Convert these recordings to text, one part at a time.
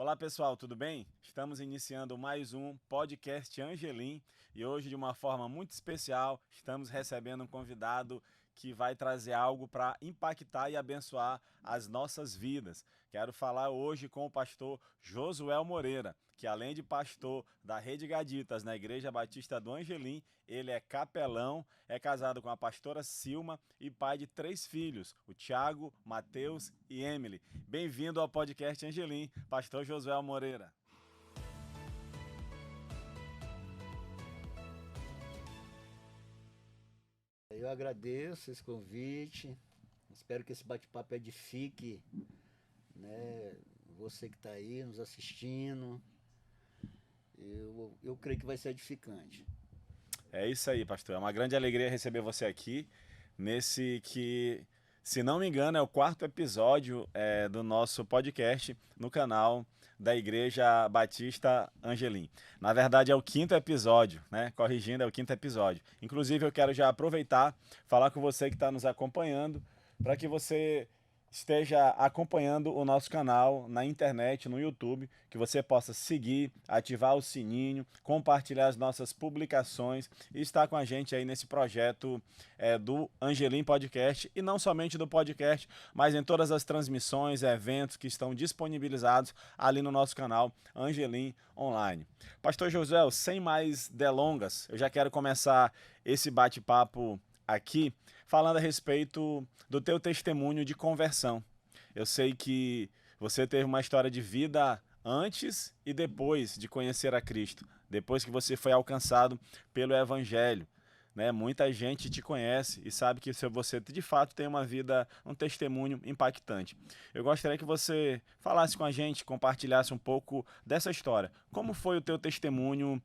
Olá pessoal, tudo bem? Estamos iniciando mais um podcast Angelim e hoje, de uma forma muito especial, estamos recebendo um convidado que vai trazer algo para impactar e abençoar as nossas vidas. Quero falar hoje com o pastor Josuel Moreira, que além de pastor da Rede Gaditas na Igreja Batista do Angelim, ele é capelão, é casado com a pastora Silma e pai de 3 filhos, o Tiago, Mateus e Emily. Bem-vindo ao podcast Angelim, pastor Josuel Moreira. Eu agradeço esse convite, espero que esse bate-papo edifique, né, você que está aí nos assistindo. Eu creio que vai ser edificante. É isso aí, pastor. É uma grande alegria receber você aqui nesse que, se não me engano, é o 4º episódio do nosso podcast no canal da Igreja Batista Angelim. Na verdade, é o 5º episódio, né? Corrigindo, é o 5º episódio. Inclusive, eu quero já aproveitar, falar com você que está nos acompanhando, para que você esteja acompanhando o nosso canal na internet, no YouTube, que você possa seguir, ativar o sininho, compartilhar as nossas publicações e estar com a gente aí nesse projeto do Angelim Podcast, e não somente do podcast, mas em todas as transmissões, eventos que estão disponibilizados ali no nosso canal Angelim Online. Pastor Josué, sem mais delongas, eu já quero começar esse bate-papo aqui falando a respeito do teu testemunho de conversão. Eu sei que você teve uma história de vida antes e depois de conhecer a Cristo, depois que você foi alcançado pelo Evangelho. Né? Muita gente te conhece e sabe que você de fato tem uma vida, um testemunho impactante. Eu gostaria que você falasse com a gente, compartilhasse um pouco dessa história. Como foi o teu testemunho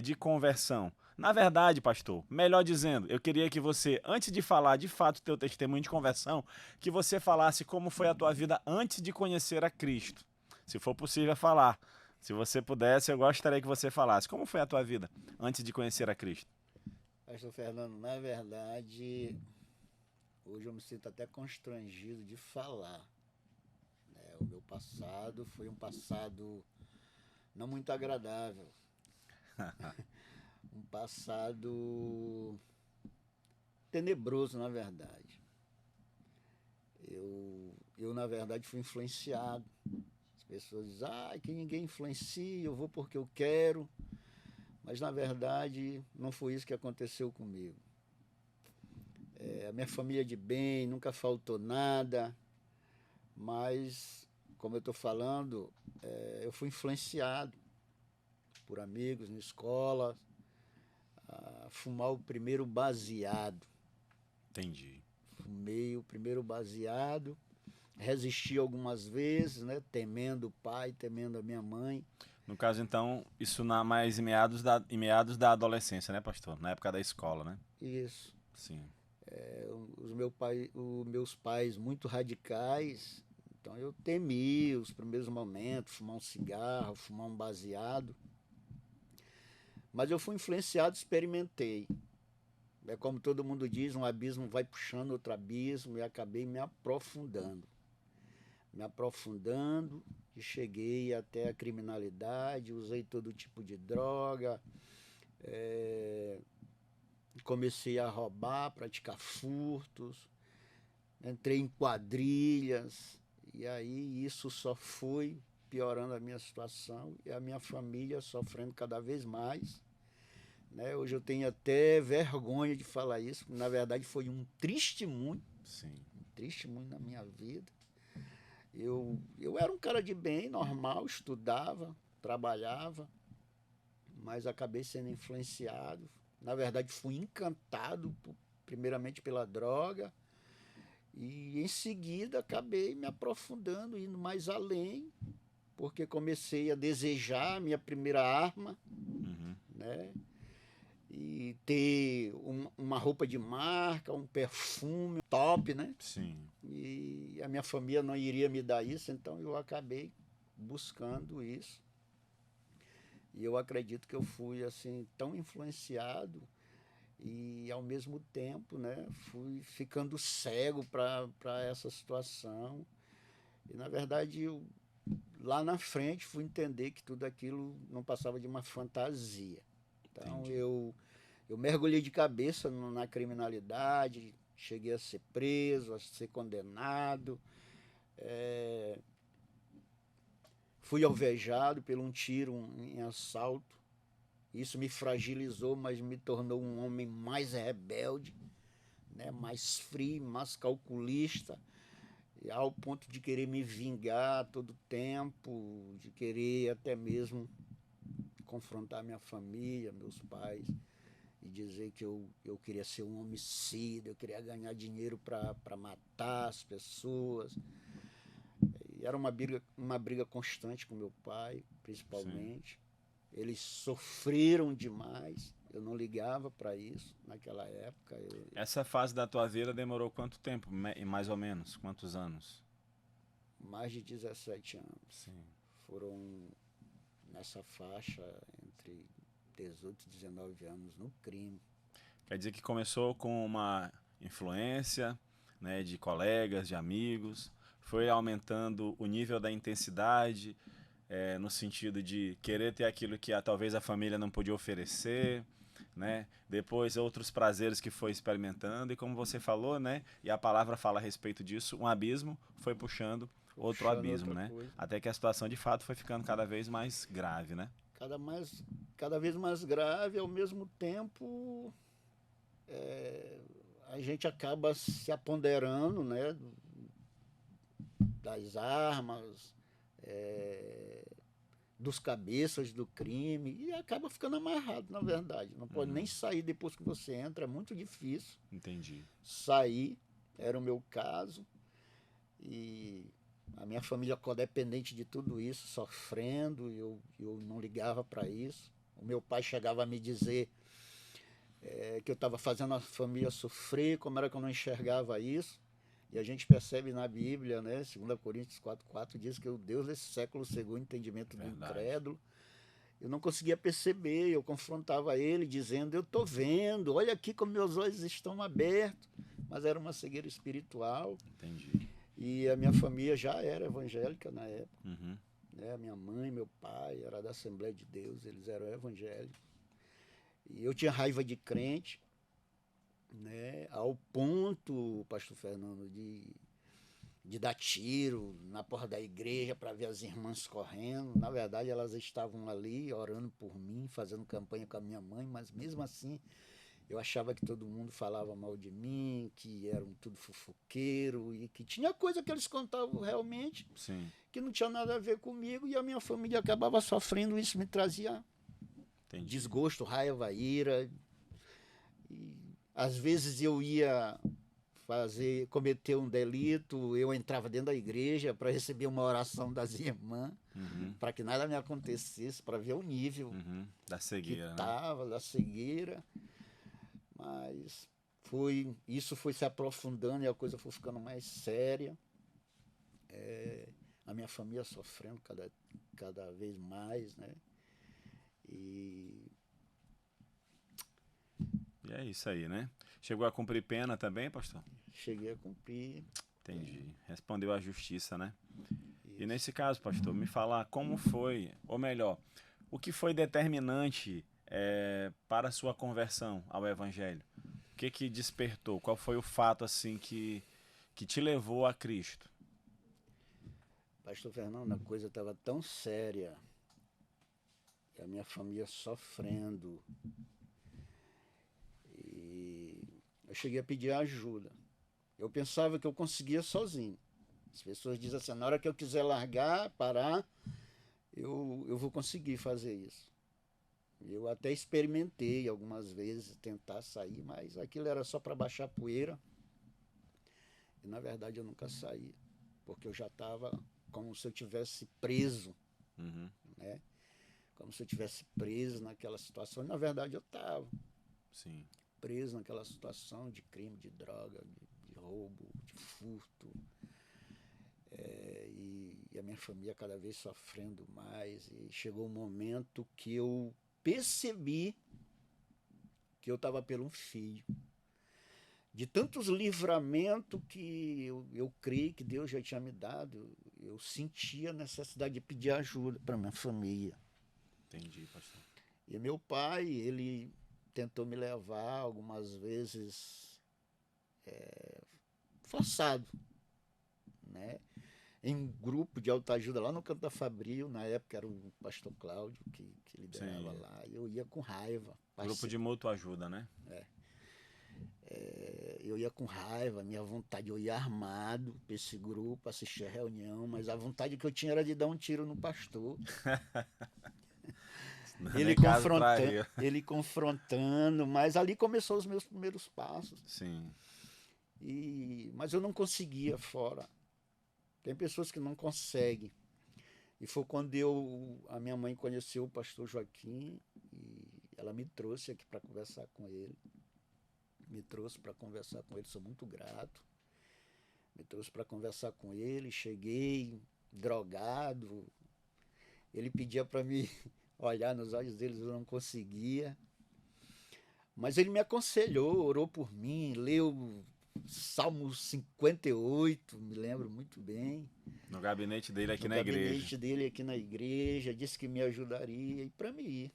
de conversão? Na verdade, pastor, melhor dizendo, eu queria que você, antes de falar de fato o teu testemunho de conversão, que você falasse como foi a tua vida antes de conhecer a Cristo. Se for possível falar. Se você pudesse, eu gostaria que você falasse. Como foi a tua vida antes de conhecer a Cristo? Pastor Fernando, na verdade, hoje eu me sinto até constrangido de falar, né? O meu passado foi um passado não muito agradável. Um passado tenebroso, na verdade. Na verdade, fui influenciado. As pessoas dizem, que ninguém influencia, eu vou porque eu quero. Mas, na verdade, não foi isso que aconteceu comigo. A minha família de bem, nunca faltou nada. Mas, como eu estou falando, eu fui influenciado por amigos na escola, a fumar o primeiro baseado. Entendi. Fumei o primeiro baseado, resisti algumas vezes, né, temendo o pai, temendo a minha mãe. No caso, então, isso mais em meados da adolescência, né, pastor? Na época da escola, né? Isso. Sim. Os meus pais muito radicais, então eu temi os primeiros momentos, fumar um cigarro, fumar um baseado. Mas eu fui influenciado, experimentei. É como todo mundo diz, um abismo vai puxando outro abismo, e acabei me aprofundando. E cheguei até a criminalidade, usei todo tipo de droga, comecei a roubar, praticar furtos, entrei em quadrilhas, e aí isso só foi piorando a minha situação e a minha família sofrendo cada vez mais. Né? Hoje eu tenho até vergonha de falar isso, na verdade foi um triste muito, na minha vida. Eu era um cara de bem, normal, estudava, trabalhava, mas acabei sendo influenciado. Na verdade fui encantado primeiramente pela droga e em seguida acabei me aprofundando, indo mais além, porque comecei a desejar a minha primeira arma, né? E ter uma roupa de marca, um perfume top, né? Sim. E a minha família não iria me dar isso, então eu acabei buscando isso. E eu acredito que eu fui assim tão influenciado e ao mesmo tempo, né, fui ficando cego para essa situação. E na verdade, lá na frente fui entender que tudo aquilo não passava de uma fantasia. Então Entendi. eu mergulhei de cabeça na criminalidade, cheguei a ser preso, a ser condenado, fui alvejado por um tiro em assalto. Isso me fragilizou, mas me tornou um homem mais rebelde, né, mais frio, mais calculista, ao ponto de querer me vingar a todo tempo, de querer até mesmo confrontar minha família, meus pais, e dizer que eu queria ser um homicida, eu queria ganhar dinheiro para matar as pessoas. E era uma briga constante com meu pai, Sim. principalmente. Eles sofreram demais, eu não ligava para isso naquela época. Essa fase da tua vida demorou quanto tempo, mais ou menos? Quantos anos? Mais de 17 anos. Sim. Foram nessa faixa entre 18 e 19 anos no crime. Quer dizer que começou com uma influência, né, de colegas, de amigos, foi aumentando o nível da intensidade, no sentido de querer ter aquilo que talvez a família não podia oferecer, né? Depois outros prazeres que foi experimentando e como você falou, né? E a palavra fala a respeito disso, um abismo foi puxando outro Puxando abismo, outra né? coisa. Até que a situação de fato foi ficando cada vez mais grave, né? Cada vez mais grave, ao mesmo tempo a gente acaba se apoderando, né, das armas, dos cabeças do crime, e acaba ficando amarrado, na verdade. Não pode nem sair depois que você entra, é muito difícil Entendi. sair, era o meu caso, e a minha família codependente de tudo isso, sofrendo, e eu não ligava para isso. O meu pai chegava a me dizer que eu estava fazendo a família sofrer, como era que eu não enxergava isso. E a gente percebe na Bíblia, né, 2 Coríntios 4,4 diz que o Deus desse século cegou o entendimento do Verdade. incrédulo. Eu não conseguia perceber, eu confrontava ele dizendo, eu estou vendo, olha aqui como meus olhos estão abertos. Mas era uma cegueira espiritual. Entendi. E a minha família já era evangélica na época. Uhum. Né? Minha mãe, meu pai, era da Assembleia de Deus, eles eram evangélicos. E eu tinha raiva de crente, né? Ao ponto, pastor Fernando, de dar tiro na porta da igreja para ver as irmãs correndo. Na verdade, elas estavam ali orando por mim, fazendo campanha com a minha mãe, mas mesmo assim eu achava que todo mundo falava mal de mim, que eram tudo fofoqueiro e que tinha coisa que eles contavam realmente Sim. que não tinha nada a ver comigo, e a minha família acabava sofrendo isso, me trazia Entendi. desgosto, raiva, ira. E às vezes eu ia cometer um delito, eu entrava dentro da igreja para receber uma oração das irmãs, Uhum. para que nada me acontecesse, para ver o nível Uhum. Da que cegueira, né? estava da cegueira. Mas isso foi se aprofundando e a coisa foi ficando mais séria. A minha família sofrendo cada vez mais, né? E E é isso aí, né? Chegou a cumprir pena também, pastor? cheguei a cumprir Entendi. Respondeu à justiça, né? E isso. nesse caso, pastor, me falar como foi, ou melhor, o que foi determinante para a sua conversão ao Evangelho? O que que despertou? Qual foi o fato assim que te levou a Cristo? Pastor Fernando, a coisa estava tão séria, e a minha família sofrendo, e eu cheguei a pedir ajuda. Eu pensava que eu conseguia sozinho. As pessoas dizem assim, na hora que eu quiser largar, parar, eu vou conseguir fazer isso. Eu até experimentei algumas vezes tentar sair, mas aquilo era só para baixar a poeira. E na verdade eu nunca saí, porque eu já estava como se eu tivesse preso, Uhum. né? Como se eu tivesse preso naquela situação. E na verdade eu estava Sim. preso naquela situação de crime, de droga, de roubo, de furto. E a minha família cada vez sofrendo mais. E chegou um momento que eu percebi que eu estava pelo um fio. De tantos livramentos que eu creio que Deus já tinha me dado, eu sentia a necessidade de pedir ajuda para minha família. Entendi, pastor. E meu pai, ele tentou me levar algumas vezes forçado, né? Em um grupo de autoajuda lá no Canto da Fabril, na época era o pastor Cláudio que liderava Sim. lá, e eu ia com raiva. Grupo de mútua ajuda, né? Eu ia com raiva, minha vontade, eu ia armado para esse grupo, assistir a reunião, mas a vontade que eu tinha era de dar um tiro no pastor. Nem caso pra rir. Ele confrontando, mas ali começou os meus primeiros passos. Sim. Mas eu não conseguia fora. Tem pessoas que não conseguem. E foi quando a minha mãe conheceu o pastor Joaquim e ela me trouxe aqui para conversar com ele. Sou muito grato. Me trouxe para conversar com ele, cheguei drogado. Ele pedia para me olhar nos olhos dele, eu não conseguia. Mas ele me aconselhou, orou por mim, leu Salmo 58, me lembro muito bem. No gabinete dele aqui na igreja. No gabinete dele aqui na igreja, disse que me ajudaria e para mim ir.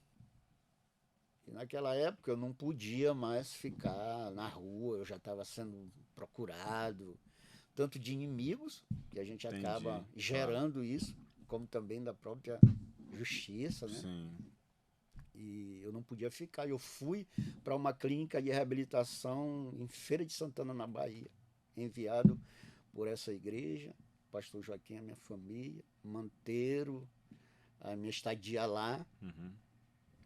E naquela época eu não podia mais ficar na rua, eu já estava sendo procurado, tanto de inimigos, que a gente acaba gerando isso, como também da própria justiça, né? Sim. E eu não podia ficar. Eu fui para uma clínica de reabilitação em Feira de Santana, na Bahia, enviado por essa igreja, pastor Joaquim, a minha família, manteram a minha estadia lá. Uhum.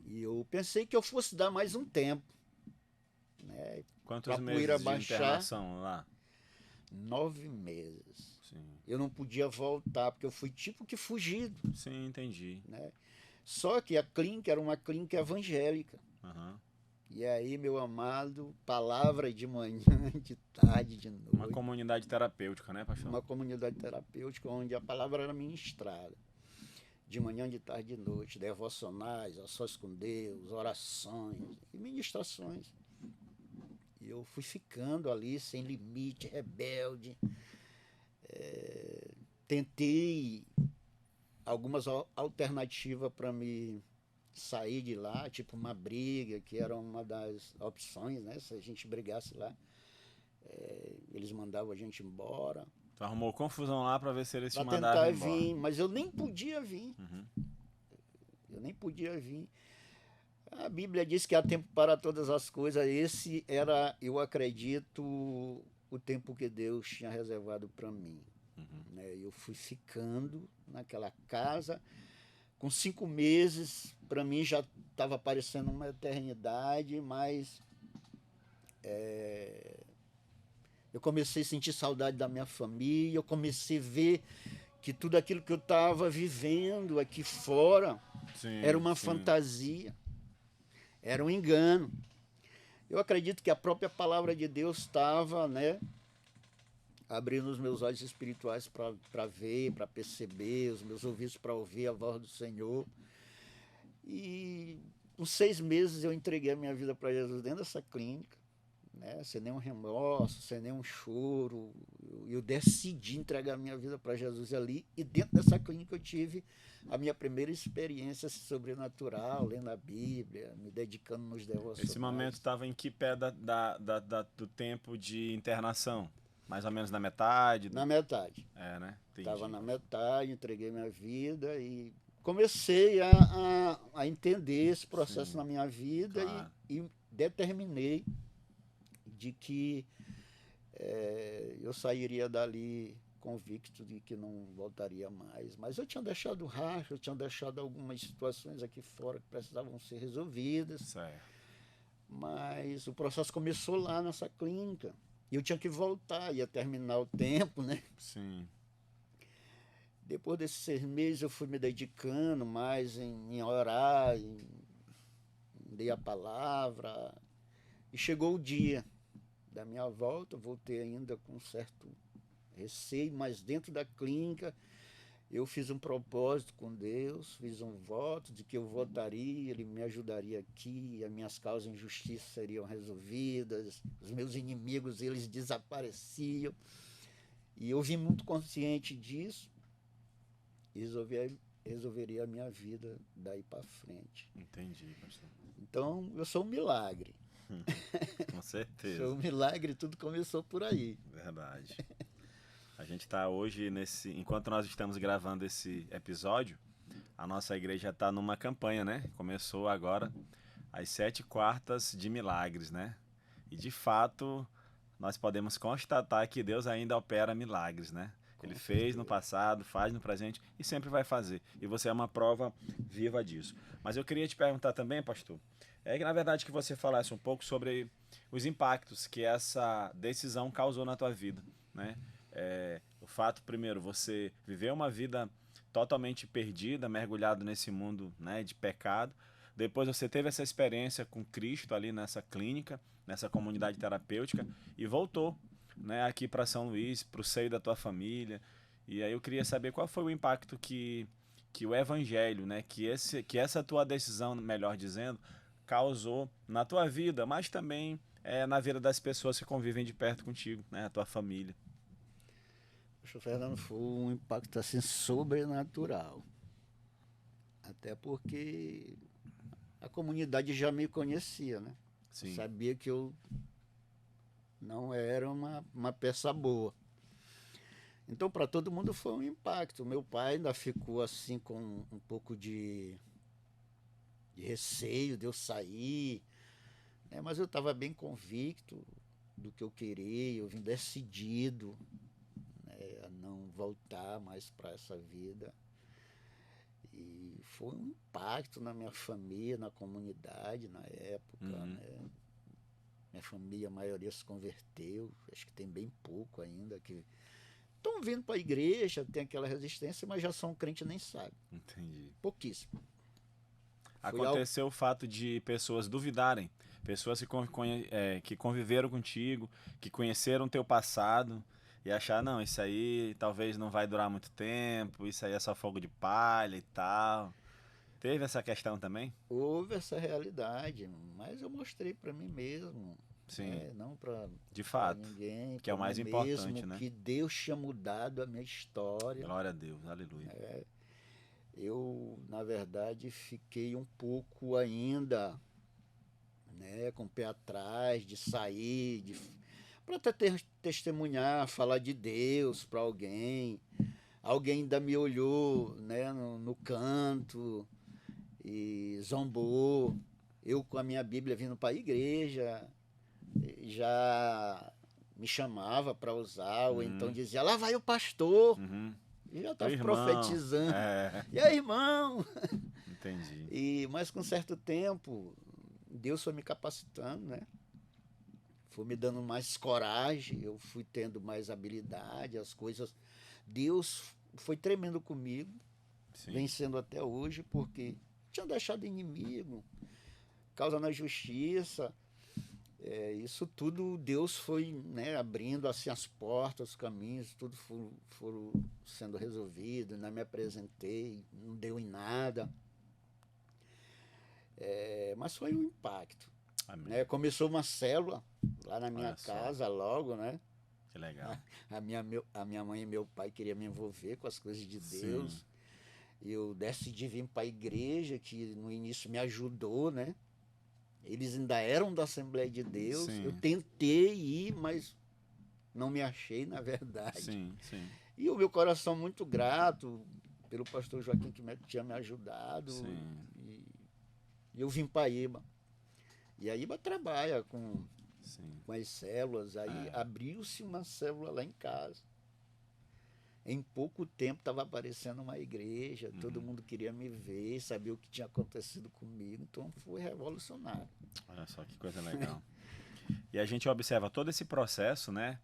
E eu pensei que eu fosse dar mais um tempo, né? Quantos meses de internação lá? 9 meses. Sim. Eu não podia voltar, porque eu fui tipo que fugido. Sim, entendi. Né? Só que a clínica era uma clínica evangélica. Uhum. E aí, meu amado, palavra de manhã, de tarde, de noite. Uma comunidade terapêutica, né, pastor? Uma comunidade terapêutica onde a palavra era ministrada. De manhã, de tarde, de noite, devocionais, a sós com Deus, orações e ministrações. E eu fui ficando ali sem limite, rebelde. Tentei algumas alternativas para me sair de lá, tipo uma briga, que era uma das opções, né? Se a gente brigasse lá, eles mandavam a gente embora. Tu arrumou confusão lá para ver se eles te Para mandavam tentar embora. vir, mas eu nem podia vir. Uhum. Eu nem podia vir. A Bíblia diz que há tempo para todas as coisas. Esse era, eu acredito, o tempo que Deus tinha reservado para mim. Uhum. Né? Eu fui ficando naquela casa. Com 5 meses, para mim já estava parecendo uma eternidade, mas eu comecei a sentir saudade da minha família, eu comecei a ver que tudo aquilo que eu estava vivendo aqui fora era uma fantasia, era um engano. Eu acredito que a própria palavra de Deus estava, né, abrindo os meus olhos espirituais para ver, para perceber, os meus ouvidos para ouvir a voz do Senhor. E com 6 meses eu entreguei a minha vida para Jesus dentro dessa clínica, né, sem nenhum remorso, sem nenhum choro. Eu decidi entregar a minha vida para Jesus ali, e dentro dessa clínica eu tive a minha primeira experiência sobrenatural, lendo a Bíblia, me dedicando nos devocionais. Esse momento estava em que pé do tempo de internação? Mais ou menos na metade? Na metade. Né? Estava na metade, entreguei minha vida e comecei a entender esse processo na minha vida. Claro. E determinei de que eu sairia dali convicto de que não voltaria mais. Mas eu tinha deixado rastro, eu tinha deixado algumas situações aqui fora que precisavam ser resolvidas. Certo. Mas o processo começou lá nessa clínica. E eu tinha que voltar, ia terminar o tempo, né? Sim. Depois desses 6 meses eu fui me dedicando mais em orar, em ler a palavra. E chegou o dia da minha volta, voltei ainda com um certo receio, mas dentro da clínica eu fiz um propósito com Deus, fiz um voto de que eu voltaria, Ele me ajudaria aqui, as minhas causas de injustiça seriam resolvidas, os meus inimigos, eles desapareciam. E eu vim muito consciente disso, resolveria a minha vida daí para frente. Entendi, pastor. Então, eu sou um milagre. Com certeza. Sou um milagre, tudo começou por aí. Verdade. A gente está hoje enquanto nós estamos gravando esse episódio, a nossa igreja está numa campanha, né? Começou agora as 7 quartas de milagres, né? E de fato, nós podemos constatar que Deus ainda opera milagres, né? Ele fez no passado, faz no presente e sempre vai fazer. E você é uma prova viva disso. Mas eu queria te perguntar também, pastor, que na verdade que você falasse um pouco sobre os impactos que essa decisão causou na tua vida, né? O fato, primeiro, você viveu uma vida totalmente perdida, mergulhado nesse mundo, né, de pecado. Depois você teve essa experiência com Cristo ali nessa clínica, nessa comunidade terapêutica e voltou, né, aqui para São Luís, para o seio da tua família. E aí eu queria saber qual foi o impacto que o evangelho, né, que essa tua decisão, melhor dizendo, causou na tua vida, mas também na vida das pessoas que convivem de perto contigo, né, a tua família. Poxa, Fernando, foi um impacto assim sobrenatural. Até porque a comunidade já me conhecia, né? Sim. Sabia que eu não era uma peça boa. Então, para todo mundo foi um impacto. Meu pai ainda ficou assim com um pouco de receio de eu sair, né? Mas eu estava bem convicto do que eu queria, eu vim decidido, né, a não voltar mais para essa vida. E foi um impacto na minha família, na comunidade na época, né? Minha família, a maioria se converteu, acho que tem bem pouco ainda que estão vindo para a igreja, tem aquela resistência, mas já são crente e nem sabe. Entendi. Pouquíssimo. Aconteceu o fato de pessoas duvidarem, pessoas que conviveram contigo, que conheceram teu passado e achar, não, isso aí talvez não vai durar muito tempo, isso aí é só fogo de palha e tal. Teve essa questão também? Houve essa realidade, mas eu mostrei para mim mesmo. Sim. Não para ninguém, que é o mais importante, mesmo, né? Que Deus tinha mudado a minha história. Glória a Deus, aleluia. Eu, na verdade, fiquei um pouco ainda, né, com o pé atrás de sair, para testemunhar, falar de Deus para alguém. Alguém ainda me olhou, né, no canto e zombou. Eu com a minha Bíblia vindo para a igreja, já me chamava para usar, ou então dizia, lá vai o pastor. E já estava profetizando. E aí, irmão? Entendi. Mas com certo tempo, Deus foi me capacitando, né? Foi me dando mais coragem, eu fui tendo mais habilidade, as coisas. Deus foi tremendo comigo, vencendo até hoje, porque tinha deixado inimigo, causa na justiça. Isso tudo Deus foi, né, abrindo assim as portas, os caminhos, tudo foram sendo resolvido. Não me apresentei, não deu em nada, mas foi um impacto, né? Começou uma célula lá na minha casa logo, né? Que legal. A minha mãe e meu pai queriam me envolver com as coisas de Deus. Eu decidi vir para a igreja, que no início me ajudou, né? Eles ainda eram da Assembleia de Deus. Sim. Eu tentei ir, mas não me achei, na verdade. Sim. E o meu coração muito grato pelo pastor Joaquim, que tinha me ajudado. E eu vim para a IBA. E a IBA trabalha com as células. Aí abriu-se uma célula lá em casa. Em pouco tempo estava aparecendo uma igreja, todo mundo queria me ver, sabia o que tinha acontecido comigo, então foi revolucionário. Olha só que coisa legal. E a gente observa todo esse processo, né,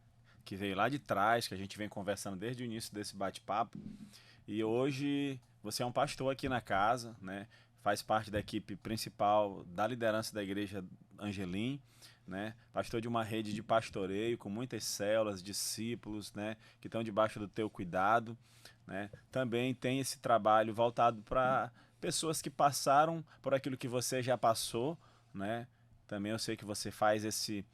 que veio lá de trás, que a gente vem conversando desde o início desse bate-papo, e hoje você é um pastor aqui na casa, né, faz parte da equipe principal da liderança da igreja Angelim, né? Pastor de uma rede de pastoreio com muitas células, discípulos, né, que estão debaixo do teu cuidado, né? Também tem esse trabalho voltado para pessoas que passaram por aquilo que você já passou, né? Também eu sei que você faz esse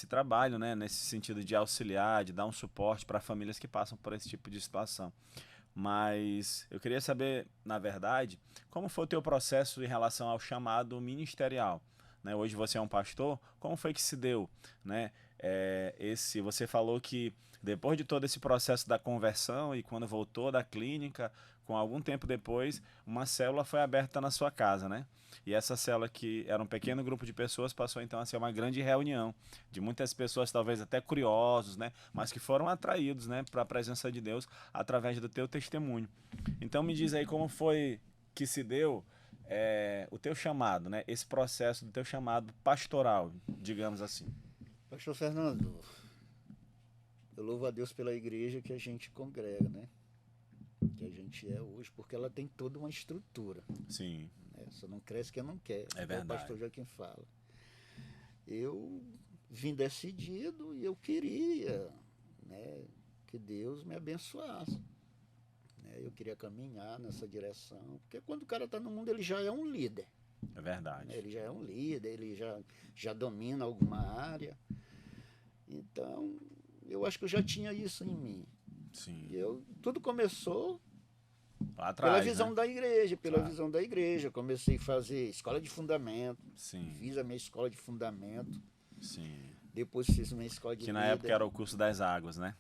trabalho, né, nesse sentido de auxiliar, de dar um suporte para famílias que passam por esse tipo de situação. mas eu queria saber, na verdade, como foi o teu processo em relação ao chamado ministerial, né? Hoje você é um pastor, como foi que se deu, né? Você falou que depois de todo esse processo da conversão e quando voltou da clínica, com algum tempo depois, uma célula foi aberta na sua casa, né? E essa célula, que era um pequeno grupo de pessoas, passou então a ser uma grande reunião de muitas pessoas, talvez até curiosos, né? Mas que foram atraídos, né, para a presença de Deus através do teu testemunho. Então me diz aí como foi que se deu o teu chamado, né? Esse processo do teu chamado pastoral, digamos assim. Pastor Fernando, eu louvo a Deus pela igreja que a gente congrega, né? Que a gente é hoje, porque ela tem toda uma estrutura. Sim. Né? Só não cresce quem não quer. É verdade. O pastor Joaquim fala. Eu vim decidido e eu queria, né, que Deus me abençoasse. Né? Eu queria caminhar nessa direção. Porque quando o cara está no mundo, ele já é um líder. É verdade. Né? Ele já é um líder, ele já domina alguma área. Então, eu acho que eu já tinha isso em mim. Sim. Tudo começou lá atrás, pela visão, né, da igreja, Claro. visão da igreja. Eu comecei a fazer escola de fundamento. Sim. Fiz a minha escola de fundamento. Sim. Depois fiz minha escola de Que na líder. época era o curso das águas, né?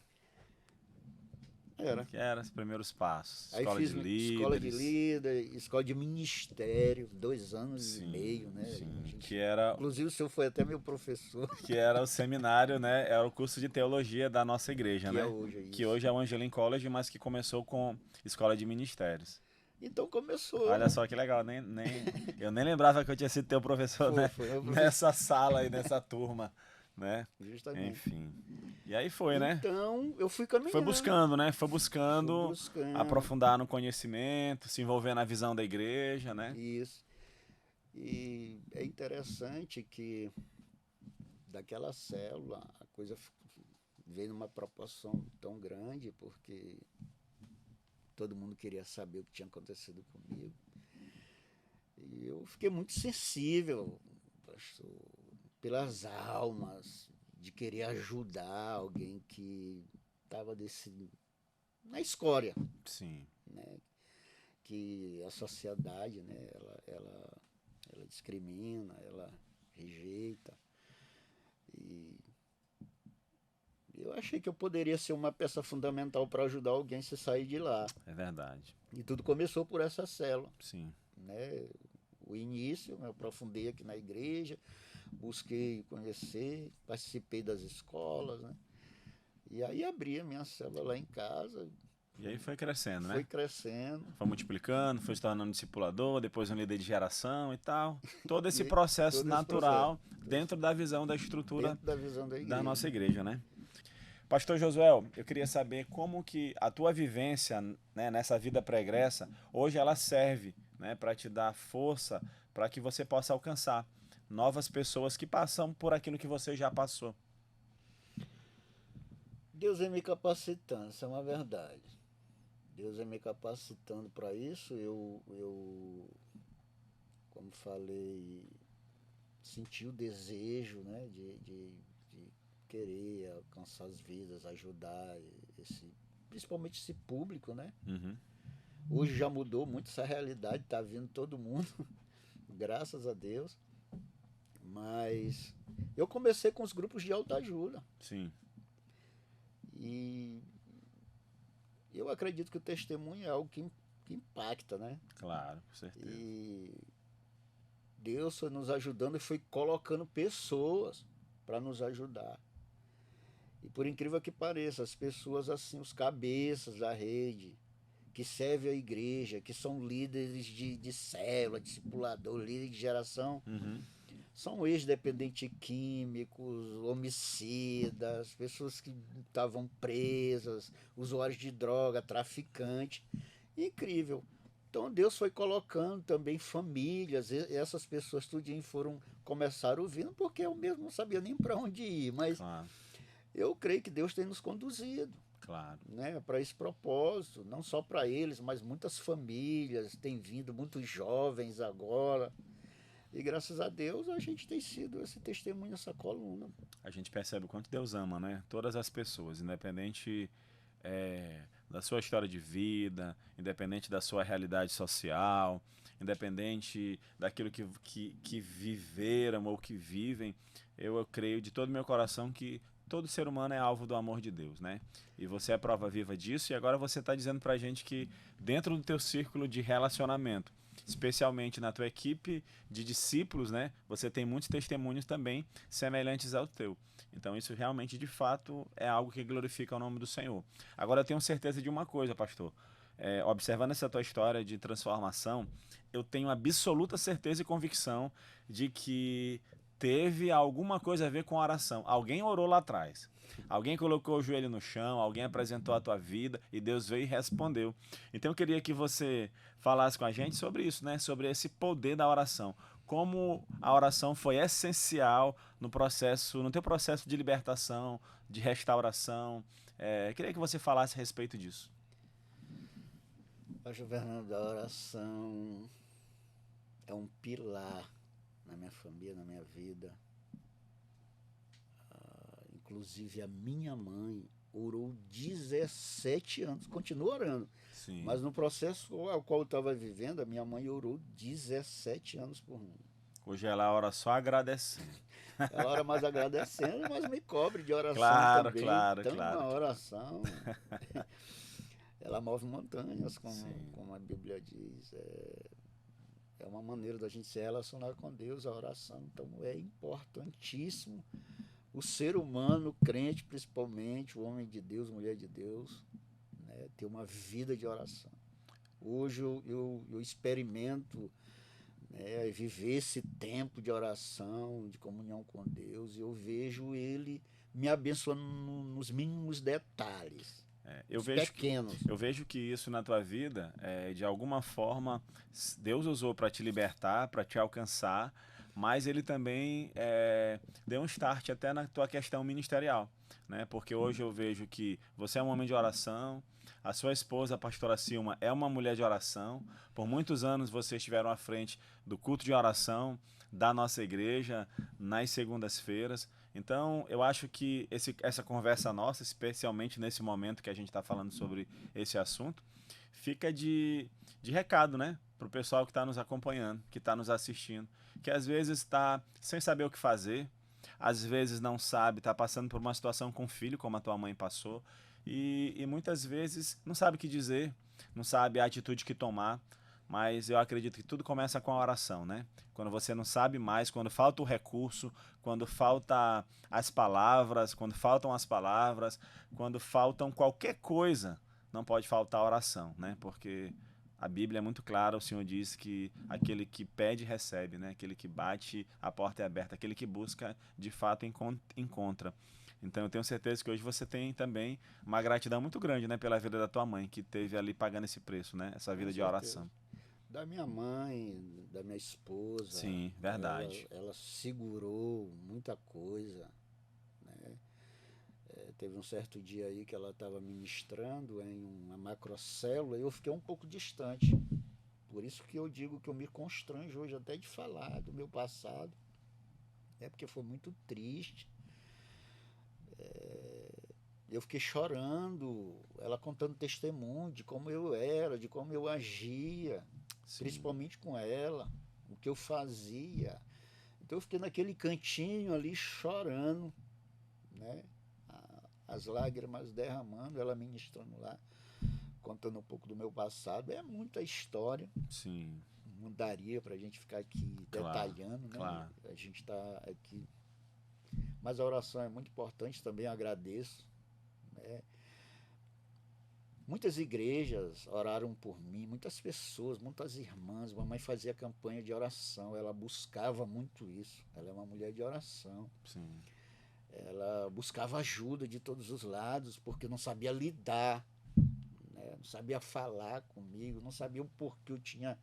Era. Que eram os primeiros passos. Aí Escola fiz de líderes. escola de líder, escola de ministério, 2 anos Sim, e meio, né? sim. Gente, Que era, inclusive o senhor foi até meu professor. que era o seminário, né? Era o curso de teologia da nossa igreja, Que né? é hoje, é Que isso. hoje é o Angelim College, mas que começou com escola de ministérios. Então começou. Olha só que legal, eu nem lembrava que eu tinha sido teu professor, né? Foi meu professor. Nessa sala aí, nessa turma, né? Justamente. Enfim. E aí foi, né? Então eu fui caminhando. Foi buscando, né? Foi buscando Fui buscando. aprofundar no conhecimento, se envolver na visão da igreja, né? Isso. E é interessante que daquela célula a coisa veio numa proporção tão grande, porque todo mundo queria saber o que tinha acontecido comigo. E eu fiquei muito sensível, pastor, pelas almas, de querer ajudar alguém que estava na escória. Sim. Né? Que a sociedade, né, ela discrimina, ela rejeita. E eu achei que eu poderia ser uma peça fundamental para ajudar alguém a se sair de lá. É verdade. E tudo começou por essa célula. Sim. Né? O início, eu aprofundei aqui na igreja, busquei conhecer, participei das escolas, né? E aí abri a minha célula lá em casa. E aí foi crescendo, né? Foi crescendo. Foi multiplicando, foi se tornando discipulador, depois um líder de geração e tal. Todo esse E processo todo esse natural dentro da visão da estrutura dentro da visão da igreja. da nossa igreja, né? Pastor Josuel, eu queria saber como que a tua vivência, né, nessa vida pregressa, hoje ela serve, né, para te dar força, para que você possa alcançar novas pessoas que passam por aquilo que você já passou. Deus é me capacitando, isso é uma verdade. Deus é me capacitando para isso. Eu, como falei, senti o desejo, né, de querer alcançar as vidas, ajudar principalmente esse público, né? Uhum. Hoje já mudou muito essa realidade, tá vindo todo mundo, graças a Deus. Mas eu comecei com os grupos de autoajuda. Sim. E eu acredito que o testemunho é algo que impacta, né? Claro, com certeza. E Deus foi nos ajudando e foi colocando pessoas para nos ajudar. E por incrível que pareça, as pessoas assim, os cabeças da rede, que servem a igreja, que são líderes de célula, discipulador, líderes de geração, Uhum. são ex-dependentes químicos, homicidas, pessoas que estavam presas, usuários de droga, traficantes. Incrível. Então Deus foi colocando também famílias, e essas pessoas tudinho começaram ouvindo, porque eu mesmo não sabia nem para onde ir, mas Claro. Eu creio que Deus tem nos conduzido, Claro. né, para esse propósito, não só para eles, mas muitas famílias, tem vindo muitos jovens agora. E graças a Deus a gente tem sido esse testemunho, essa coluna. A gente percebe o quanto Deus ama, né? Todas as pessoas, independente da sua história de vida, independente da sua realidade social, independente daquilo que viveram ou que vivem, eu creio de todo o meu coração que todo ser humano é alvo do amor de Deus, né? E você é prova viva disso, e agora você está dizendo pra gente que dentro do teu círculo de relacionamento, especialmente na tua equipe de discípulos, né? Você tem muitos testemunhos também semelhantes ao teu. Então isso realmente, de fato, é algo que glorifica o nome do Senhor. Agora eu tenho certeza de uma coisa, pastor. Observando essa tua história de transformação, eu tenho absoluta certeza e convicção de que teve alguma coisa a ver com a oração. Alguém orou lá atrás. Alguém colocou o joelho no chão, alguém apresentou a tua vida e Deus veio e respondeu. Então eu queria que você falasse com a gente sobre isso, né? Sobre esse poder da oração. Como a oração foi essencial no processo, no teu processo de libertação, de restauração. Queria que você falasse a respeito disso. Pastor Fernando, a oração é um pilar na minha família, na minha vida. Inclusive a minha mãe orou 17 anos, continua orando. Sim. Mas no processo ao qual eu estava vivendo, a minha mãe orou 17 anos por mim. Hoje ela ora só agradecendo. Ela ora mais agradecendo, mas me cobre de oração Claro, também. claro, Então, claro. a oração, ela move montanhas, como a Bíblia diz. É uma maneira da gente se relacionar com Deus, a oração. Então, é importantíssimo o ser humano, crente principalmente, o homem de Deus, mulher de Deus, né, ter uma vida de oração. Hoje eu experimento, né, viver esse tempo de oração, de comunhão com Deus, e eu vejo Ele me abençoando nos mínimos detalhes, pequenos. Eu vejo que isso na tua vida, de alguma forma, Deus usou para te libertar, para te alcançar, mas ele também deu um start até na tua questão ministerial, né? Porque hoje eu vejo que você é um homem de oração, a sua esposa, a pastora Silma, é uma mulher de oração. Por muitos anos vocês estiveram à frente do culto de oração da nossa igreja nas segundas-feiras. Então, eu acho que essa conversa nossa, especialmente nesse momento que a gente está falando sobre esse assunto, fica de recado, né? Para o pessoal que está nos acompanhando, que está nos assistindo, que às vezes está sem saber o que fazer, às vezes não sabe, está passando por uma situação com o filho, como a tua mãe passou, e muitas vezes não sabe o que dizer, não sabe a atitude que tomar, mas eu acredito que tudo começa com a oração, né? Quando você não sabe mais, quando falta o recurso, quando falta as palavras, quando faltam qualquer coisa, não pode faltar a oração, né? Porque a Bíblia é muito clara, o Senhor diz que aquele que pede, recebe, né? Aquele que bate, a porta é aberta, aquele que busca, de fato, encontra. Então eu tenho certeza que hoje você tem também uma gratidão muito grande, né? Pela vida da tua mãe, que teve ali pagando esse preço, né? Essa vida de oração. Da minha mãe, da minha esposa. Sim, verdade. Ela segurou muita coisa, né? Teve um certo dia aí que ela estava ministrando em uma macrocélula e eu fiquei um pouco distante. Por isso que eu digo que eu me constranjo hoje até de falar do meu passado. Porque foi muito triste. Eu fiquei chorando, ela contando testemunho de como eu era, de como eu agia. Sim. Principalmente com ela, o que eu fazia. Então eu fiquei naquele cantinho ali chorando, né? As lágrimas derramando, ela ministrando lá, contando um pouco do meu passado. É muita história. Sim. Não daria para a gente ficar aqui detalhando, né? Claro. A gente está aqui. Mas a oração é muito importante, também agradeço, né? Muitas igrejas oraram por mim, muitas pessoas, muitas irmãs. Mamãe fazia campanha de oração, ela buscava muito isso. Ela é uma mulher de oração. Sim. Ela buscava ajuda de todos os lados, porque não sabia lidar, né? Não sabia falar comigo, não sabia o porquê eu tinha,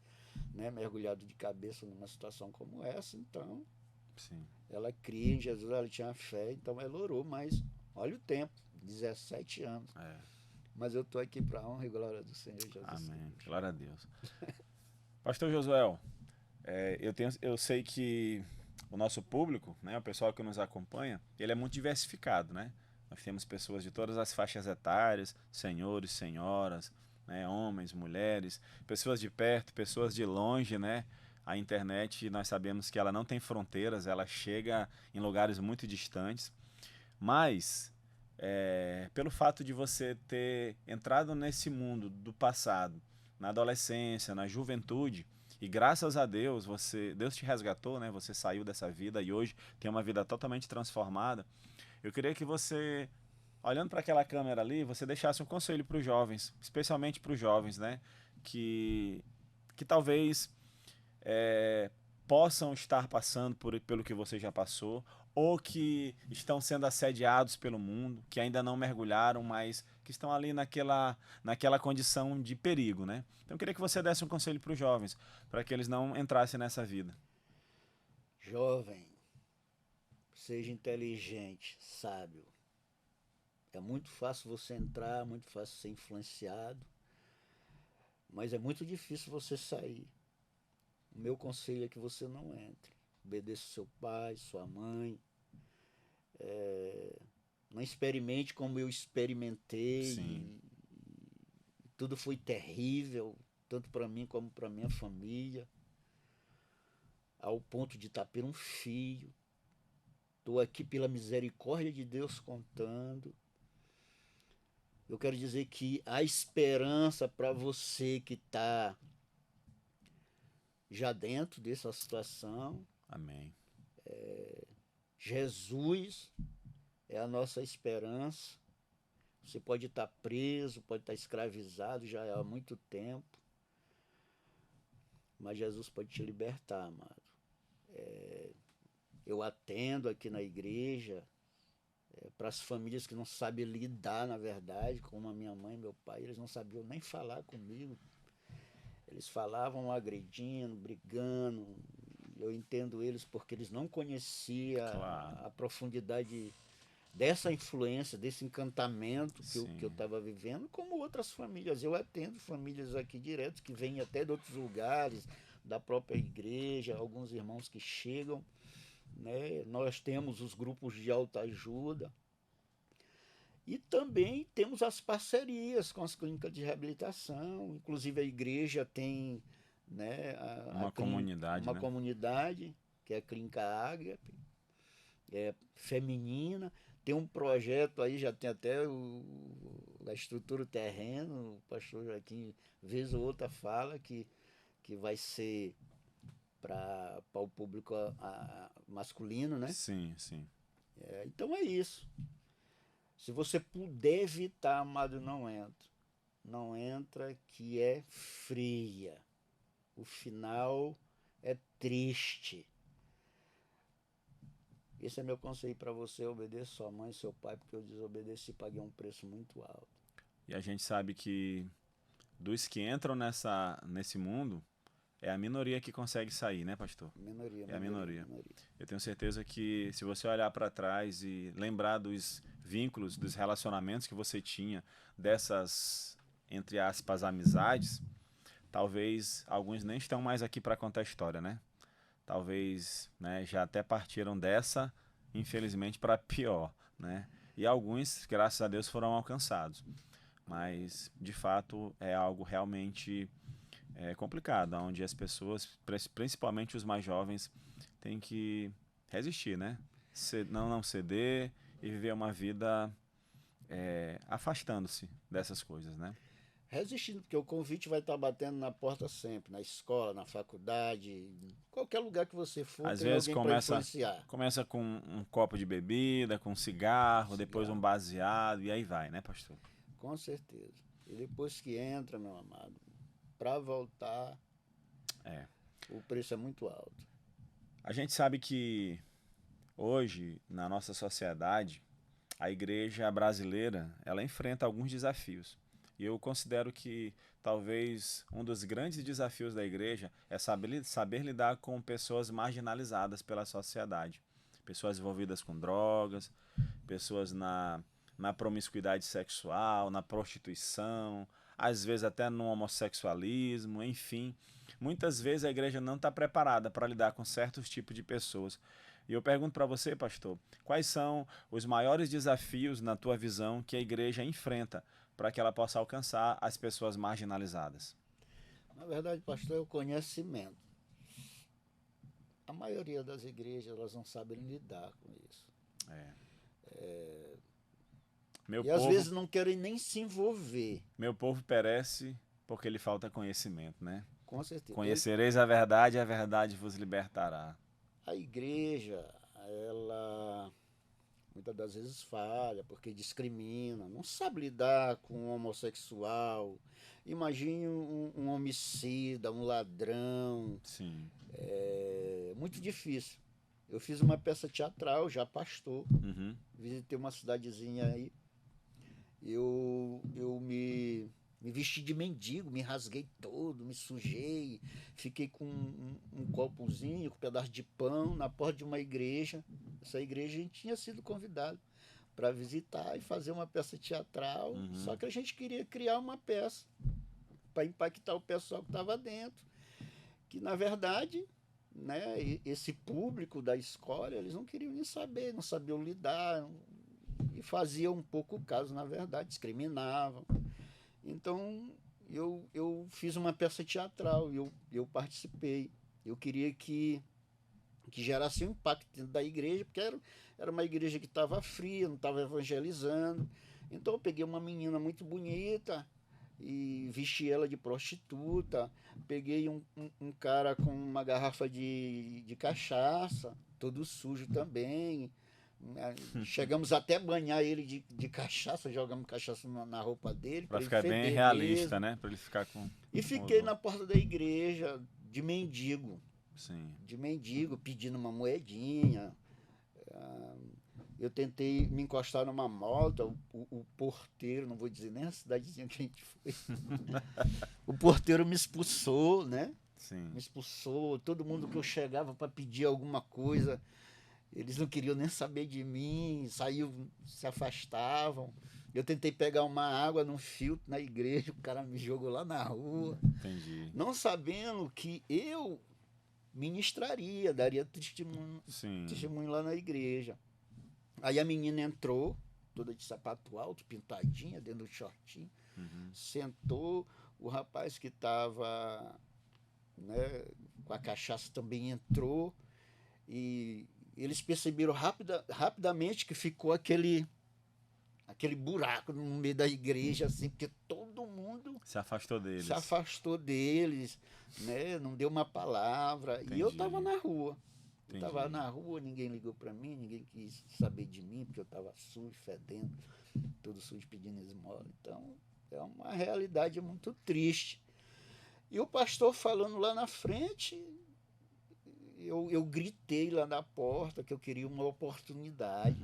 né, mergulhado de cabeça numa situação como essa. Então, sim, ela cria em Jesus, ela tinha fé, então ela orou, mas olha o tempo, 17 anos. Mas eu estou aqui para a honra e glória do Senhor Jesus. Amém. Glória a Deus. Pastor Josuel, eu sei que o nosso público, né, o pessoal que nos acompanha, ele é muito diversificado, né? Nós temos pessoas de todas as faixas etárias, senhores, senhoras, né, homens, mulheres, pessoas de perto, pessoas de longe, né? A internet, nós sabemos que ela não tem fronteiras, ela chega em lugares muito distantes, mas pelo fato de você ter entrado nesse mundo do passado, na adolescência, na juventude, e graças a Deus, Deus te resgatou, né? Você saiu dessa vida e hoje tem uma vida totalmente transformada. Eu queria que você, olhando para aquela câmera ali, você deixasse um conselho para os jovens, especialmente para os jovens, né? Que talvez é, possam estar passando pelo que você já passou, ou que estão sendo assediados pelo mundo, que ainda não mergulharam, mas que estão ali naquela condição de perigo, né? Então eu queria que você desse um conselho para os jovens, para que eles não entrassem nessa vida. Jovem, seja inteligente, sábio. É muito fácil você entrar, muito fácil ser influenciado, mas é muito difícil você sair. O meu conselho é que você não entre. Obedeça seu pai, sua mãe. Não experimente como eu experimentei. Sim. E tudo foi terrível, tanto para mim como para minha família, ao ponto de estar por um fio. Estou aqui pela misericórdia de Deus contando. Eu quero dizer que há esperança para você que está já dentro dessa situação. Amém. Jesus é a nossa esperança. Você pode estar preso, pode estar escravizado já há muito tempo, mas Jesus pode te libertar, amado. Eu atendo aqui na igreja para as famílias que não sabem lidar, na verdade, como a minha mãe e meu pai, eles não sabiam nem falar comigo. Eles falavam agredindo, brigando. Eu entendo eles porque eles não conheciam Claro. a profundidade dessa influência, desse encantamento que eu Sim. estava vivendo, como outras famílias. Eu atendo famílias aqui direto, que vêm até de outros lugares, da própria igreja, alguns irmãos que chegam, né? Nós temos os grupos de autoajuda e também temos as parcerias com as clínicas de reabilitação. Inclusive a igreja tem, né, Uma comunidade, uma né? comunidade, que é a Clínica Ágape, feminina. Tem um projeto aí, já tem até a estrutura, o terreno. O pastor Joaquim, vez ou outra, fala que vai ser para o público masculino, né? Sim, sim. Então é isso. Se você puder evitar, amado, não entra. Não entra, que é fria. O final é triste. Esse é meu conselho para você: obedeça sua mãe e seu pai, porque eu desobedeci e paguei um preço muito alto. E a gente sabe que dos que entram nesse mundo, é a minoria que consegue sair, né, pastor? Minoria, É a minoria, minoria. minoria. Eu tenho certeza que se você olhar para trás e lembrar dos vínculos, dos relacionamentos que você tinha, dessas, entre aspas, amizades, talvez alguns nem estão mais aqui para contar a história, né? Talvez, né, já até partiram dessa, infelizmente, para pior, né? E alguns, graças a Deus, foram alcançados. Mas, de fato, é algo realmente complicado, onde as pessoas, principalmente os mais jovens, têm que resistir, né? Não ceder e viver uma vida afastando-se dessas coisas, né? Resistindo, porque o convite vai estar batendo na porta sempre, na escola, na faculdade, qualquer lugar que você for, Às tem vezes alguém para influenciar. começa com um copo de bebida, com um cigarro, depois um Cigarro, baseado e aí vai, né, pastor? com certeza. E depois que entra, meu amado, para voltar, É. o preço é muito alto. A gente sabe que hoje, na nossa sociedade, a igreja brasileira, ela enfrenta alguns desafios. E eu considero que talvez um dos grandes desafios da igreja é saber lidar com pessoas marginalizadas pela sociedade. Pessoas envolvidas com drogas, pessoas na promiscuidade sexual, na prostituição, às vezes até no homossexualismo, enfim. Muitas vezes a igreja não está preparada para lidar com certos tipos de pessoas. E eu pergunto para você, pastor, quais são os maiores desafios, na tua visão, que a igreja enfrenta para que ela possa alcançar as pessoas marginalizadas? Na verdade, pastor, é o conhecimento. A maioria das igrejas, elas não sabem lidar com isso. É. Meu E às povo, vezes não querem nem se envolver, meu povo perece porque lhe falta conhecimento, né? com certeza. Conhecereis a verdade vos libertará. A igreja, ela muitas das vezes falha, porque discrimina, não sabe lidar com um homossexual. Imagine um homicida, um ladrão. Sim. É muito difícil. Eu fiz uma peça teatral, já pastor, Uhum. visitei uma cidadezinha aí. Eu me vesti de mendigo, me rasguei todo, me sujei, fiquei com um copozinho, com um pedaço de pão na porta de uma igreja. Essa igreja a gente tinha sido convidado para visitar e fazer uma peça teatral, só que a gente queria criar uma peça para impactar o pessoal que estava dentro, que na verdade, né, esse público da escola, eles não queriam nem saber, não sabiam lidar, e faziam um pouco caso, na verdade, discriminavam. Então, eu fiz uma peça teatral, eu participei. Eu queria que gerasse um impacto dentro da igreja, porque era uma igreja que estava fria, não estava evangelizando. Então, eu peguei uma menina muito bonita e vesti ela de prostituta. Peguei um cara com uma garrafa de cachaça, todo sujo também. Chegamos até a banhar ele de cachaça, jogamos cachaça na roupa dele Para para ele ficar bem feder realista, mesmo. né? Para ele ficar com. E fiquei na porta da igreja de mendigo, Sim. pedindo uma moedinha. Eu tentei me encostar numa moto, o porteiro, não vou dizer nem a cidadezinha que a gente foi, o porteiro me expulsou, né? Sim. Me expulsou, todo mundo que eu chegava para pedir alguma coisa, eles não queriam nem saber de mim, se afastavam. Eu tentei pegar uma água num filtro na igreja, o cara me jogou lá na rua. Entendi. Não sabendo que eu ministraria, daria Sim. testemunho lá na igreja. Aí a menina entrou, toda de sapato alto, pintadinha, dentro do shortinho, sentou, o rapaz que estava, né, com a cachaça também entrou, e eles perceberam rapidamente que ficou aquele buraco no meio da igreja, assim, porque todo mundo Se afastou deles. se afastou deles, né? Não deu uma palavra. Entendi. E eu estava na rua. Entendi. Eu estava na rua, ninguém ligou para mim, ninguém quis saber de mim, porque eu estava sujo, fedendo, todo sujo pedindo esmola. Então, é uma realidade muito triste. E o pastor falando lá na frente, eu gritei lá na porta que eu queria uma oportunidade.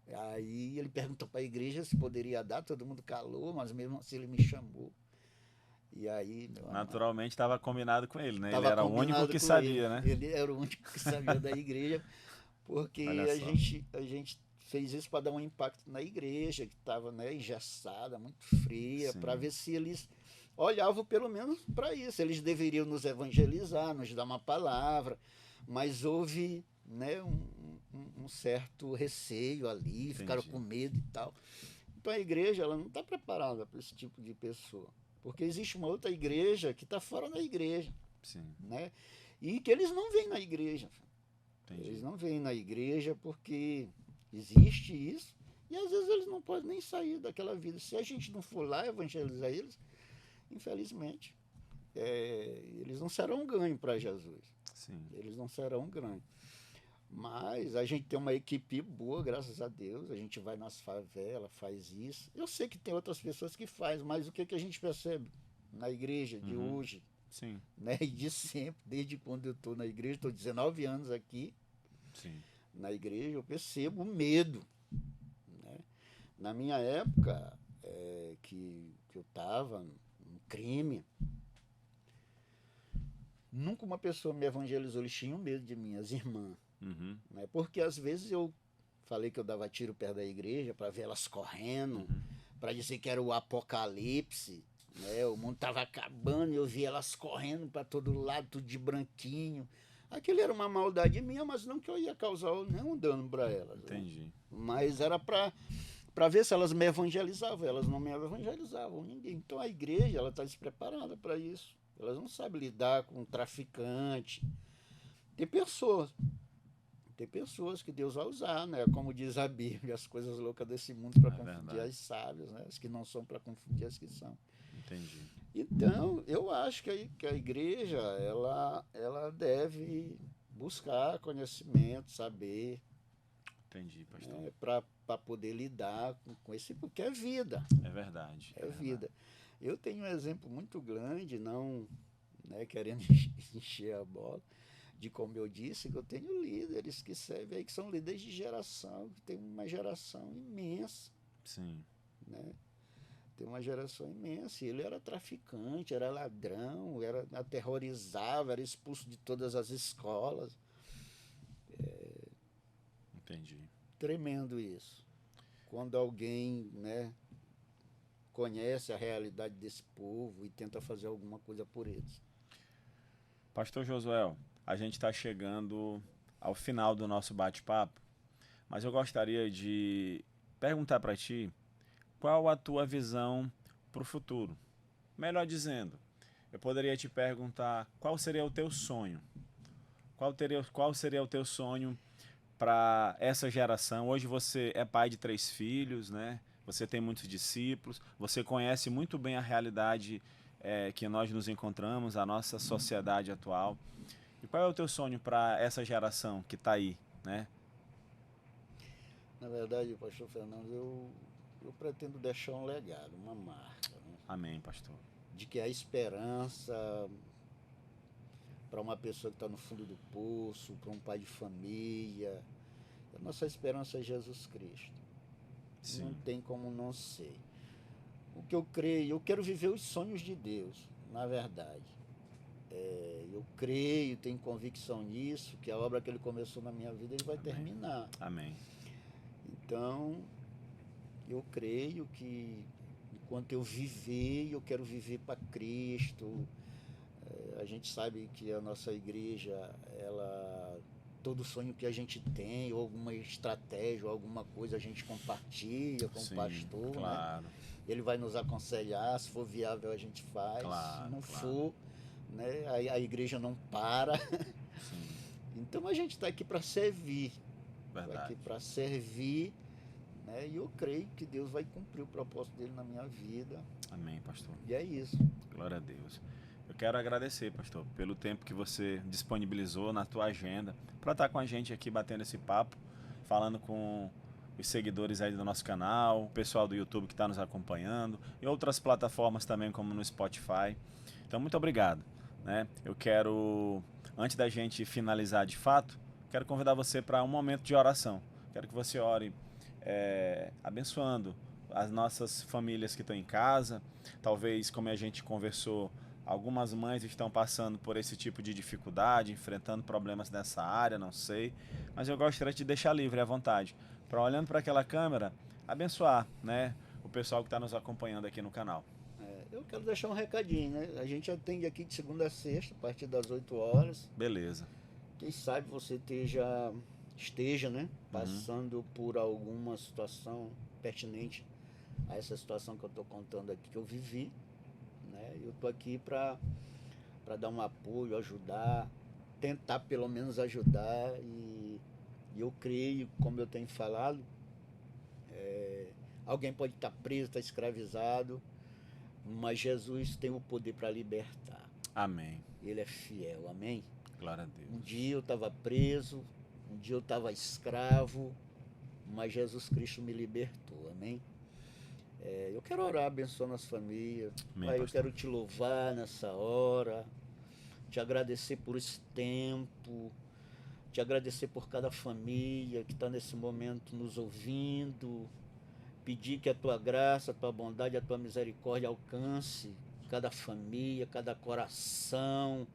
Aí ele perguntou para a igreja se poderia dar, todo mundo calou, mas mesmo assim ele me chamou. E aí, naturalmente estava combinado com ele, né? Ele tava era o único combinado que com sabia, né? Ele era o único que sabia da igreja, porque Olha a só. gente fez isso para dar um impacto na igreja, que estava, né, engessada, muito fria, Sim. para ver se eles olhavam pelo menos para isso. Eles deveriam nos evangelizar, nos dar uma palavra, mas houve, né, um certo receio ali, ficaram Entendi. com medo e tal. Então a igreja ela não está preparada para esse tipo de pessoa, porque existe uma outra igreja que está fora da igreja, Sim. né? E que eles não vêm na igreja. Entendi. Eles não vêm na igreja porque existe isso, e às vezes eles não podem nem sair daquela vida. Se a gente não for lá evangelizar eles, infelizmente, eles não serão um ganho para Jesus. Sim. Eles não serão um ganho. Mas a gente tem uma equipe boa, graças a Deus. A gente vai nas favelas, faz isso. Eu sei que tem outras pessoas que fazem, mas o que a gente percebe na igreja de hoje, Sim. né? E de sempre, desde quando eu estou na igreja, estou 19 anos aqui, Sim. na igreja, eu percebo o medo, né? Na minha época, que eu estava no crime, nunca uma pessoa me evangelizou, eles tinham medo de mim, as irmãs. Né? Porque às vezes eu falei que eu dava tiro perto da igreja para ver elas correndo, para dizer que era o apocalipse, né? O mundo estava acabando e eu via elas correndo para todo lado, tudo de branquinho, Aquilo era uma maldade minha, mas não que eu ia causar nenhum dano para elas. Né? Entendi. Mas era para ver se elas me evangelizavam. Elas não me evangelizavam, ninguém. Então a igreja ela está despreparada para isso. Elas não sabem lidar com traficante. Tem pessoas. Tem pessoas que Deus vai usar, né? Como diz a Bíblia, as coisas loucas desse mundo para confundir verdade. as sábias, né? As que não são para confundir as que são. Entendi. Então, eu acho que a igreja ela deve buscar conhecimento, saber, Entendi, pastor. né? Para poder lidar com esse, porque é vida, É verdade. é verdade. vida. Eu tenho um exemplo muito grande, não, né, querendo encher a bola, de como eu disse, que eu tenho líderes que servem aí, que são líderes de geração, que tem uma geração imensa, Sim. né? Tem uma geração imensa. E ele era traficante, era ladrão, aterrorizava, era expulso de todas as escolas. Entendi. Tremendo isso. Quando alguém, né, conhece a realidade desse povo e tenta fazer alguma coisa por eles. Pastor Josuel, a gente está chegando ao final do nosso bate-papo, mas eu gostaria de perguntar para ti qual a tua visão para o futuro. Melhor dizendo, eu poderia te perguntar qual seria o teu sonho. Qual seria o teu sonho para essa geração? Hoje você é pai de 3 filhos, né? Você tem muitos discípulos, você conhece muito bem a realidade que nós nos encontramos, a nossa sociedade atual. E qual é o teu sonho para essa geração que está aí, né? Na verdade, pastor Fernando, eu pretendo deixar um legado, uma marca, né? Amém, pastor. De que a esperança para uma pessoa que está no fundo do poço, para um pai de família, a nossa esperança é Jesus Cristo. Sim. Não tem como não ser. O que eu creio, eu quero viver os sonhos de Deus, na verdade. Eu creio, tenho convicção nisso, que a obra que ele começou na minha vida, ele vai Amém. terminar. Amém. Então, eu creio que enquanto eu viver, eu quero viver para Cristo. A gente sabe que a nossa igreja, todo sonho que a gente tem, ou alguma estratégia, ou alguma coisa, a gente compartilha com o pastor, claro. né? Ele vai nos aconselhar, se for viável a gente faz, Claro, se não claro. for, né, a igreja não para. Sim. Então a gente está aqui para servir, Verdade. aqui para servir, né? E eu creio que Deus vai cumprir o propósito dele na minha vida. Amém, pastor. E é isso. Glória a Deus. Eu quero agradecer, pastor, pelo tempo que você disponibilizou na tua agenda para estar com a gente aqui batendo esse papo, falando com os seguidores aí do nosso canal, o pessoal do YouTube que está nos acompanhando e outras plataformas também como no Spotify. Então, muito obrigado, né? Eu quero, antes da gente finalizar de fato, quero convidar você para um momento de oração. Quero que você ore abençoando as nossas famílias que estão em casa. Talvez, como a gente conversou, algumas mães estão passando por esse tipo de dificuldade, enfrentando problemas nessa área, não sei. Mas eu gostaria de deixar livre à vontade, para olhando para aquela câmera, abençoar, né, o pessoal que está nos acompanhando aqui no canal. Eu quero deixar um recadinho, né? A gente atende aqui de segunda a sexta, a partir das 8 horas. Beleza. Quem sabe você esteja, né, passando por alguma situação pertinente a essa situação que eu estou contando aqui, que eu vivi, né? Eu estou aqui para dar um apoio, ajudar, tentar pelo menos ajudar, e eu creio, como eu tenho falado, alguém pode estar preso, estar escravizado, mas Jesus tem o poder para libertar. Amém. Ele é fiel, amém? Glória a Deus. Um dia eu estava preso, um dia eu estava escravo, mas Jesus Cristo me libertou, amém? Eu quero orar abençoando as famílias. Amém, Pai, eu pastor. quero te louvar nessa hora, te agradecer por esse tempo, te agradecer por cada família que está nesse momento nos ouvindo, pedir que a tua graça, a tua bondade, a tua misericórdia alcance cada família, cada coração.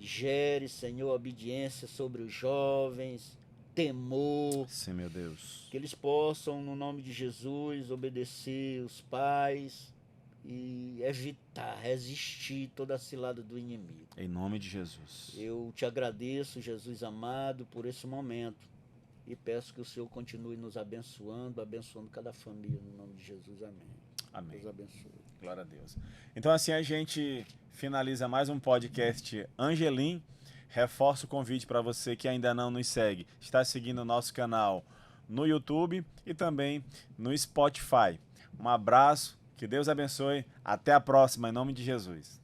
Gere, Senhor, obediência sobre os jovens, temor. Sim, meu Deus. Que eles possam, no nome de Jesus, obedecer os pais, e evitar, resistir toda a cilada do inimigo. Em nome de Jesus. Eu te agradeço, Jesus amado, por esse momento e peço que o Senhor continue nos abençoando, abençoando cada família, no nome de Jesus. Amém. Amém. Deus abençoe. Glória a Deus. Então assim a gente finaliza mais um podcast Angelim. Reforço o convite para você que ainda não nos segue, está seguindo o nosso canal no YouTube e também no Spotify. Um abraço, que Deus abençoe, até a próxima, em nome de Jesus.